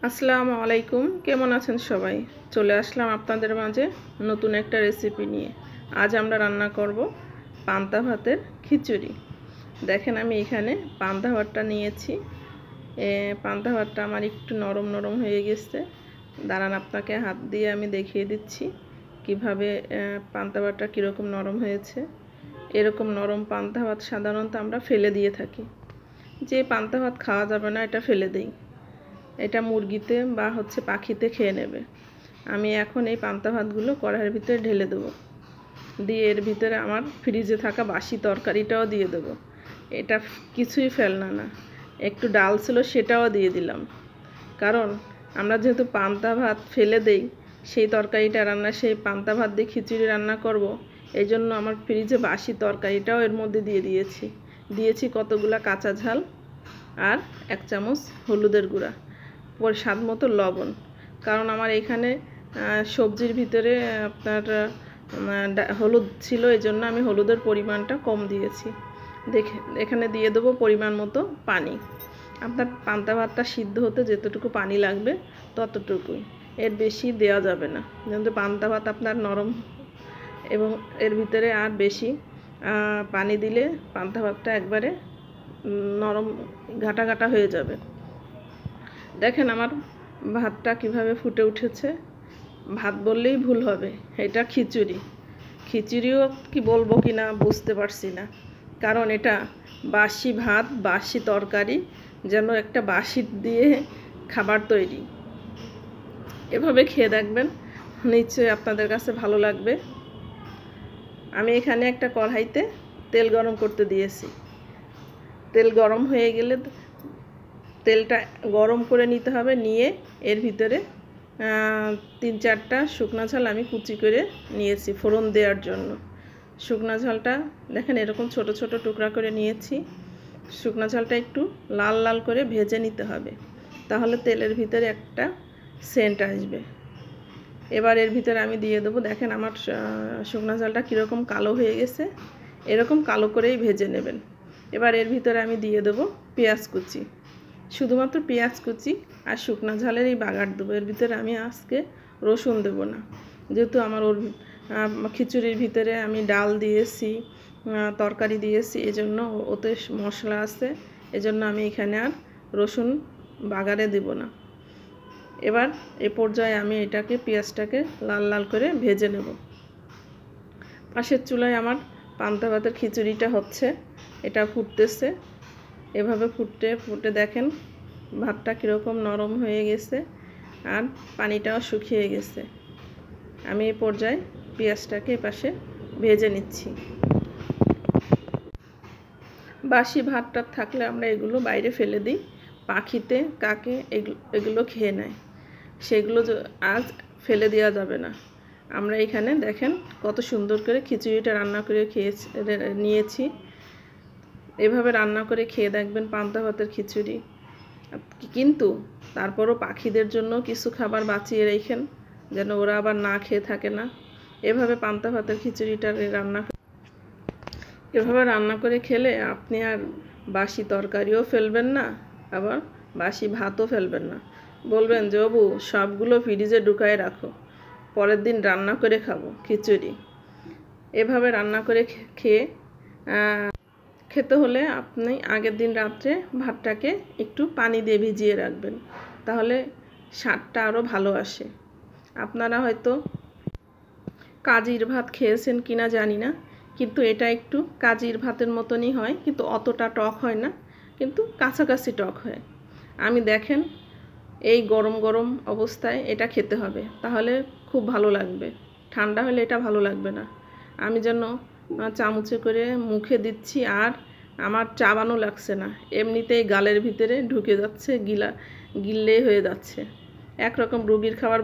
আসসালামু আলাইকুম, কেমন আছেন সবাই? চলে আসলাম আপনাদের মাঝে নতুন একটা রেসিপি নিয়ে। আজ আমরা রান্না করব পান্তা ভাতের খিচুড়ি। দেখেন আমি এখানে পান্তা ভাতটা নিয়েছি। পান্তা ভাতটা আমার একটু নরম নরম হয়ে গেছে। দাঁড়ান, আপনাকে হাত দিয়ে আমি দেখিয়ে দিচ্ছি কিভাবে পান্তা ভাতটা কীরকম নরম হয়েছে। এরকম নরম পান্তা ভাত সাধারণত আমরা ফেলে দিয়ে থাকি। যে পান্তা ভাত খাওয়া যাবে না এটা ফেলে দিই, এটা মুরগিতে বা পাখিতে খেয়ে নেবে। আমি এখন এই পান্তা ভাতগুলো কড়াইয়ের ভিতরে ঢেলে দেবো, দিয়ে এর ভিতরে আমার ফ্রিজে থাকা বাসি তরকারিটাও দিয়ে দেবো। এটা কিছুই ফেলনা না, একটু ডাল ছিল সেটাও দিয়ে দিলাম। কারণ আমরা যেহেতু পান্তা ভাত ফেলে দেই, সেই তরকারিটা সেই পান্তা ভাত দিয়ে খিচুড়ি রান্না করব, এই জন্য আমার ফ্রিজে বাসি তরকারিটাও এর মধ্যে দিয়েছি কতগুলা কাঁচা ঝাল আর 1 চামচ হলুদের গুঁড়া, স্বাদ মতো লবণ। কারণ আমার এখানে সবজির ভিতরে আপনার হলুদ ছিল, এই জন্য আমি হলুদের পরিমাণটা কম দিয়েছি। এখানে দিয়ে দেবো পরিমাণ মতো পানি। আপনার পান্তা ভাতটা সিদ্ধ হতে যতটুকু পানি লাগবে ততটুকুই, এর বেশি দেওয়া যাবে না। যেহেতু পান্তা ভাত আপনার নরম, এবং এর ভিতরে আর বেশি পানি দিলে পান্তা ভাতটা একবারে নরম ঘাটা ঘাটা হয়ে যাবে। দেখেন আমার ভাতটা কিভাবে ফুটে উঠেছে। ভাত বললেই ভুল হবে, এটা খিচুড়িও কি বলবো কি না বুঝতে পারছি না। কারণ এটা বাসি ভাত, বাসি তরকারি, যেন একটা বাসি দিয়ে খাবার তৈরি। এভাবে খেয়ে দেখবেন, নিশ্চয়ই আপনাদের কাছে ভালো লাগবে। আমি এখানে একটা কড়াইতে তেল গরম করতে দিয়েছি। তেল গরম হয়ে গেলে তেলটা গরম করে নিতে হবে। নিয়ে এর ভিতরে 3-4টা শুকনো ঝাল আমি কুচি করে নিয়েছি ফোড়ন দেওয়ার জন্য। শুকনো ঝালটা দেখেন এরকম ছোট ছোট টুকরা করে নিয়েছি। শুকনো ঝালটা একটু লাল লাল করে ভেজে নিতে হবে, তাহলে তেলের ভিতরে একটা সেন্ট আসবে। এবার এর ভিতরে আমি দিয়ে দেবো, দেখেন আমার শুকনো ঝালটা কীরকম কালো হয়ে গেছে, এরকম কালো করেই ভেজে নেবেন। এবার এর ভিতরে আমি দিয়ে দেবো পেঁয়াজ কুচি, শুধুমাত্র পেঁয়াজ কুচি আর শুকনো ঝালের এই বাগার দেবো। এর ভিতরে আমি আজকে রসুন দেবো না, যেহেতু আমার খিচুড়ির ভিতরে আমি ডাল দিয়েছি, তরকারি দিয়েছি, এজন্য ওতে মশলা আছে, এজন্য আমি এখানে আর রসুন বাগারে দেব না। এবার এই পর্যায়ে আমি পেঁয়াজটাকে লাল লাল করে ভেজে নেব। পাশের চুলায় আমার পান্তা ভাতের খিচুড়িটা হচ্ছে, এটা ফুটতেছে। এভাবে ফুটে দেখেন ভাতটা কীরকম নরম হয়ে গেছে আর পানিটাও শুকিয়ে গেছে। আমি এই পর্যায়ে পেঁয়াজটাকে এপাশে ভেজে নিচ্ছি। বাসি ভাতটা থাকলে আমরা এগুলো বাইরে ফেলে দিই, পাখিতে কাকে এগুলো খেয়ে নেয়, সেগুলো আজ ফেলে দেওয়া যাবে না। আমরা এখানে দেখেন কত সুন্দর করে খিচুড়িটা রান্না করে নিয়েছি। এভাবে রান্না করে খেয়ে দেখবেন পান্তা ভাতের খিচুড়ি। কিন্তু তারপরও পাখিদের জন্য কিছু খাবার বাঁচিয়ে রেখেন, যেন ওরা আবার না খেয়ে থাকে না। এভাবে পান্তা ভাতের খিচুড়িটা এভাবে রান্না করে খেলে আপনি আর বাসি তরকারিও ফেলবেন না, আবার বাসি ভাতও ফেলবেন না। বলবেন যে বাবু সবগুলো ফ্রিজে ঢুকায় রাখো, পরের দিন রান্না করে খাবো খিচুড়ি। এভাবে রান্না করে খেতে হলে আপনি আগের দিন রাত্রে ভাতটাকে একটু পানি দিয়ে ভিজিয়ে রাখবেন, তাহলে স্বাদটা আরও ভালো আসে। আপনারা হয়তো কাজির ভাত খেয়েছেন কিনা জানি না, কিন্তু এটা একটু কাজির ভাতের মতনই হয়, কিন্তু অতটা টক হয় না, কিন্তু কাছাকাছি টক হয়। আমি দেখেন এই গরম গরম অবস্থায় এটা খেতে হবে, তাহলে খুব ভালো লাগবে। ঠান্ডা হলে এটা ভালো লাগবে না। আমি যেন চামচে করে মুখে দিচ্ছি, আর আমার চাবানো লাগছে না, এমনিতেই গালের ভিতরে ঢুকে যাচ্ছে, গিললেই হয়ে যাচ্ছে। একরকম রুগীর খাবার।